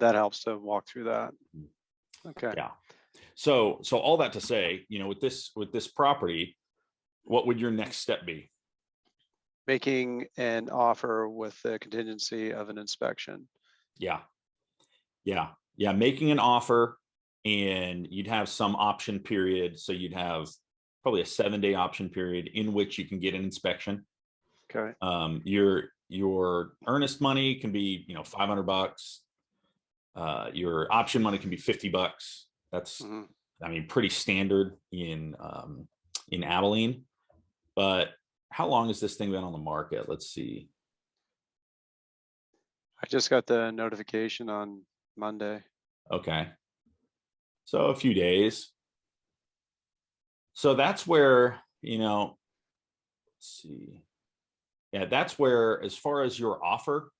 that helps to walk through that. Okay. Yeah. So all that to say, with this property, what would your next step be? Making an offer with the contingency of an inspection. Yeah. Making an offer, and you'd have some option period. So you'd have probably a 7-day option period in which you can get an inspection. Okay. Your earnest money can be, $500. Your option money can be $50. That's, pretty standard in Abilene. But how long has this thing been on the market? Let's see. I just got the notification on Monday. Okay. So a few days. So that's where, let's see. Yeah, that's where, as far as your offer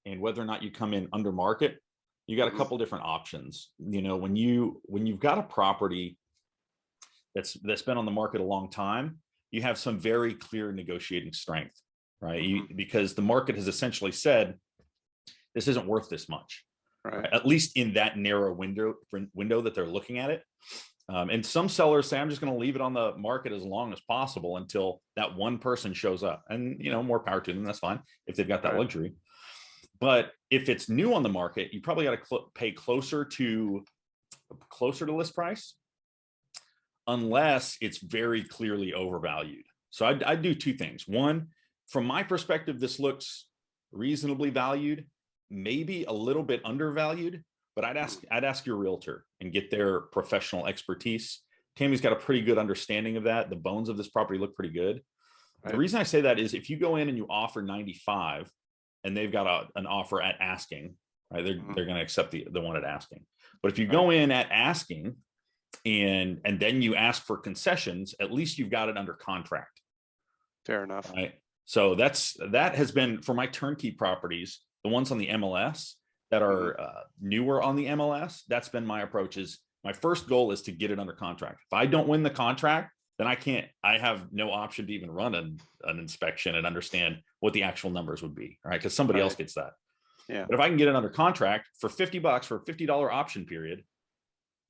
and whether or not you come in under market, you got a couple different options. When you've got a property that's been on the market a long time, you have some very clear negotiating strength, right? Because the market has essentially said this isn't worth this much, right? At least in that narrow window that they're looking at it. And some sellers say, I'm just going to leave it on the market as long as possible until that one person shows up. And, more power to them. That's fine if they've got that luxury. But if it's new on the market, you probably got to pay closer to list price, unless it's very clearly overvalued. So I'd do two things. One, from my perspective, this looks reasonably valued, maybe a little bit undervalued, but I'd ask your realtor and get their professional expertise. Tammy's got a pretty good understanding of that. The bones of this property look pretty good. The reason I say that is if you go in and you offer 95 and they've got an offer at asking, right? They're going to accept the one at asking. But if you go in at asking and then you ask for concessions, at least you've got it under contract. Fair enough. Right. So that has been, for my turnkey properties, the ones on the MLS that are newer on the MLS, that's been my approach. Is my first goal is to get it under contract. If I don't win the contract, then I have no option to even run an inspection and understand what the actual numbers would be, right? Because somebody else gets that. Yeah. But if I can get it under contract for $50 for a $50 option period,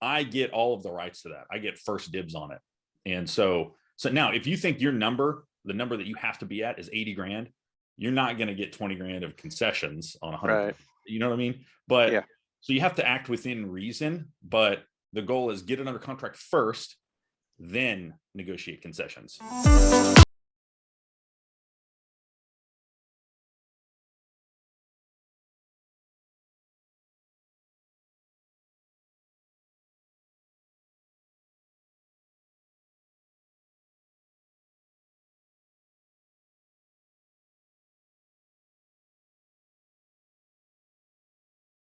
I get all of the rights to that. I get first dibs on it. And so now if you think the number that you have to be at is 80 grand, you're not going to get 20 grand of concessions on 100. Right. You know what I mean? But so you have to act within reason, but the goal is get it under contract first, then negotiate concessions.